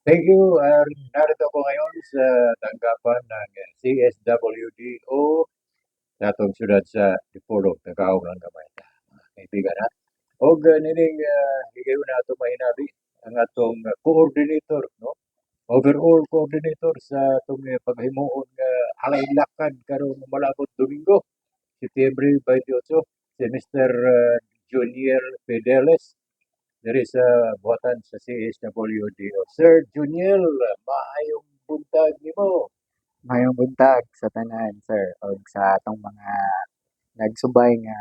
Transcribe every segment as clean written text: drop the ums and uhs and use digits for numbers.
Thank you. Narito ako ngayon sa tanggapan ng CSWD o sa atong syudad sa Dipolog, Tagaog ng Gamay. Mga kaibigan ha. O nining higayon na ato mahinabi ang atong coordinator, no? Overall coordinator sa atong paghimuon nga alay lakad karong malabot Domingo, Setyembre 28, si Mr. Junior Fideles. There is buhatan sa CSWD. Sir Juniel, maayong buntag nimo. Mayong buntag sa tanan, sir, o sa atong mga nagsubay nga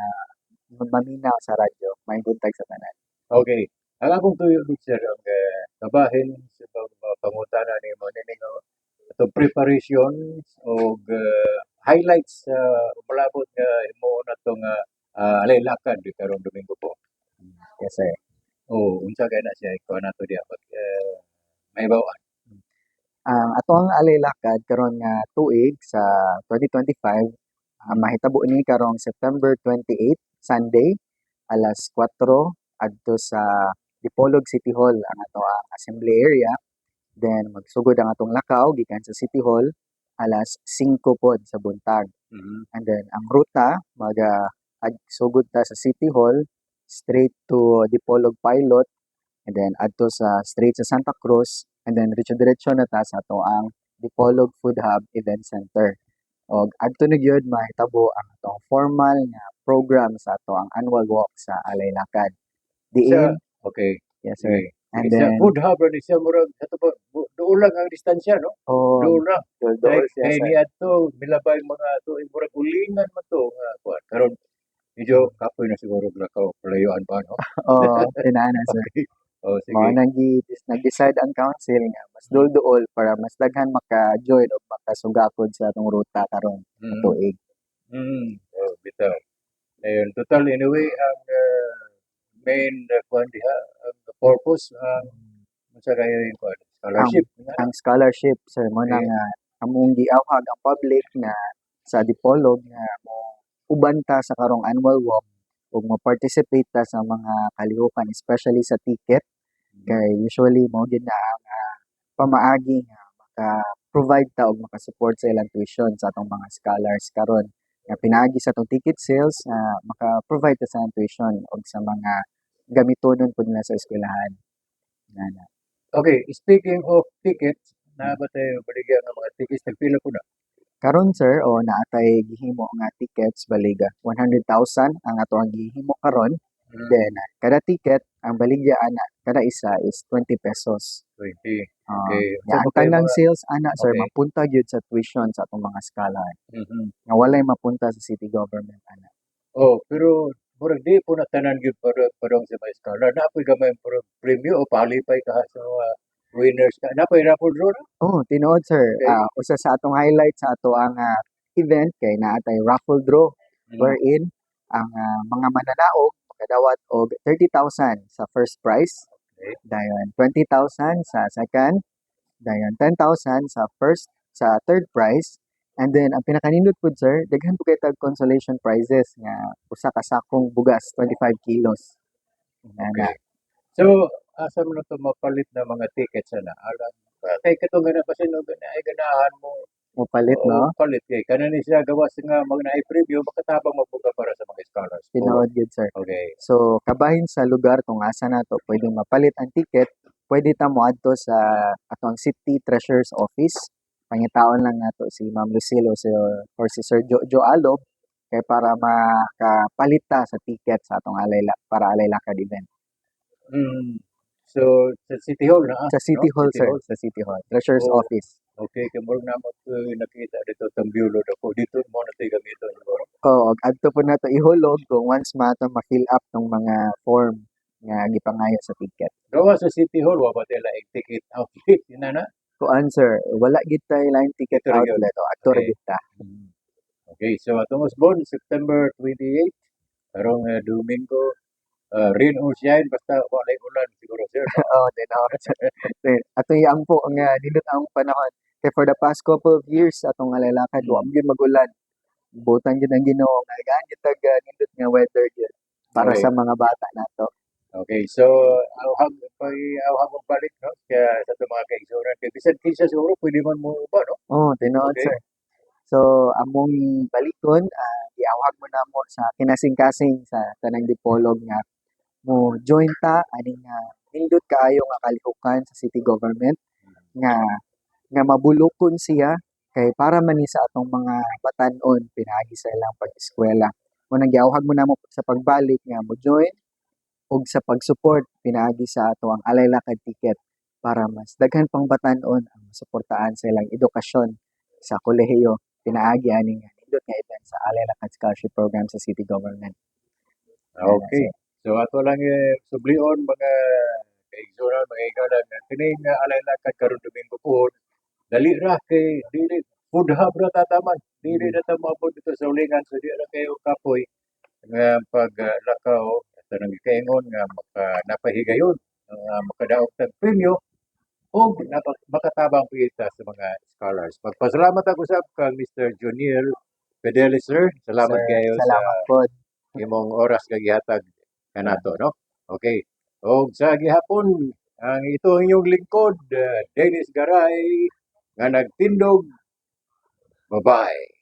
maminaw sa radyo. Mayong buntag sa tanan. Okay. Ang akong tuyo sir ang kabahin sa pangutana nimo nining atong preparations o highlights sa malabot nga imo natong alaylakad karong Domingo po. Yes, sir. Unsa kay na siya ikaw nato diha pag may bawaan. Ang atong alaylakad karon nga tuig sa 2025, mahitabo ni karong September 28, Sunday, alas 4 adto sa Dipolog City Hall ang ato ang assembly area. Then magsugod ang atong lakaw gikan sa City Hall alas 5 pod sa buntag. Mhm. And then ang ruta sugod ta sa City Hall straight to Dipolog Pilot, and then adto sa straight sa Santa Cruz, and then diretso na ta sa ato ang Dipolog Food Hub Event Center. Og adto na gyud mahitabo ang atong formal nga program sa ato ang annual walk sa Alay Lakad. Sa Diin, okay. yes sir. Okay. And Sa then food hub ni siya murag ato pa doon lang ang distansya no. Doon lang. dool siya Kay sir. ni adto milabay mga ato murag ulingan man to nga kuan. Karon medyo kapoy na siguro lakaw palayuan pa no. Tinaanan sir. Okay. Oh Mao sige. nag-decide ang council nga mas duol para mas daghan maka-join o makasugakod sa atong ruta karon Mm. tuig. Oh, bitaw. Ayun, total anyway ang main kuan diha ang purpose unsa kay yung kuan scholarship nga. Ang scholarship sir mo Okay. nang among giawhag ang public na sa Dipolog nga mo uban ta sa karong annual walk ug mo-participate ta sa mga kalihukan especially sa ticket kay usually mo gid na ang pamaagi nga maka-provide ta og maka-support sa ilang tuition sa atong mga scholars karon nga pinaagi sa atong ticket sales maka-provide ta sa ilang tuition og sa mga gamitonon pud nila sa eskwelahan. Ngana. Okay, speaking of tickets, na ba tayo baligyan ng mga tickets nagpila po na? Karon sir o naatay gihimo nga tickets baliga 100,000 ang ato ang gihimo karon. Then kada ticket ang baligya ana kada isa is 20 pesos. 20. Ah, Okay. nga ang So, kay tanang mga- sales ana sir Okay. mapunta gyud sa tuition sa atong mga scholar. Mhm. Nga walay mapunta sa city government ana. Pero murag di po na tanan gyud parang sa mga scholar. Napoy gamay premium o palipay ka sa mga winners ka. Napoy raffle draw na? Tinuod sir. Okay. Usa sa atong highlight sa ato ang event kay naatay raffle draw Mhm. wherein ang mga mananaog makadawat og 30,000 sa first prize. Okay. Dayon 20,000 sa second, dayon 10,000 sa third prize, and then ang pinakanindot pud sir, daghan po kay tag consolation prizes nga usa ka sakong bugas 25 kilos. Ana. Okay. So, asa mo na to mapalit na mga tickets na alam. Kay katong gana pa sino ay ganahan mo. Mopalit no. Palit kay kanan ni siya gawas nga mag na preview makatabang magbuga para sa mga scholars. Tinuod gyud sir. Okay. So kabahin sa lugar kung asa nato pwedeng mapalit ang ticket, pwede ta moadto sa atong City Treasurer's Office. Pangitaon lang nato si Ma'am Lucilo or si Sir Jojo Alo kay para makapalit ta sa ticket sa atong para alaylakad event. So, sa City Hall na Sa City no? Hall City sir, Hall. sa City Hall, Treasurer's Oh. Office. Okay, kay mo na mo nakita dito tambyulo ako. Dito mo na tayo gamito siguro. Og adto po nato ihulog kung once mato ma-fill up tong mga form nga gipangayo sa ticket. Gawa sa City Hall, wa ba tayo laing ticket outlet? Yun na. Kuan sir, wala gid tay line ticket Ito ra gyud. outlet o adto ra Okay. gid ta. Okay, so atong Osborn, September 28, karong Domingo, rain or shine, basta walay ulan siguro sir. No? Ato yang po nga nindot ang panahon. Kay for the past couple of years atong alalakad wa gyud magulan. Butan gyud ang Ginoo nga gaan gyud tag nindot nga weather gyud para Okay. sa mga bata nato. Okay, so awhag mo balik no kaya sa itong mga kaigsunan kay bisan kinsa siguro pwede man mo ba no? Oh, tinuod Okay. sir. So among balikon, iawhag mo namo sa kinasing-kasing sa tanang dipolog nga mo join ta ani nga nindot kaayo nga kalihukan sa city government nga mabulokon siya kay para man ni sa atong mga batan-on pinaagi sa ilang pag-eskwela. Unang giawhag mo namo sa pagbalik nga mo join ug sa pag-support pinaagi sa ato ang Alay Lakad Ticket para mas daghan pang batan-on ang masuportahan sa ilang edukasyon sa kolehiyo pinaagi ani nga nindot nga event sa Alay Lakad Scholarship Program sa city government. Yan na, Okay. sir. So ato lang sublion mga kaigsunan mga igalan nga kining alay lakad karon Domingo pod dali ra kay dili food hub ra tataman. Dili na ta maabot dito sa ulingan so di ra kayo kapoy nga paglakaw sa nang kaingon nga napahigayon nga makadaog tag premyo o makatabang kita sa mga scholars. Magpasalamat ako sa kang Mr. Junior Fidelis, sir. Salamat Sir, kayo sa salamat po. imong oras kag gihatag kanato, no? Okay. O sa gihapon, ang ito inyong lingkod, Dennis Garay, nga nagtindog. Bye-bye.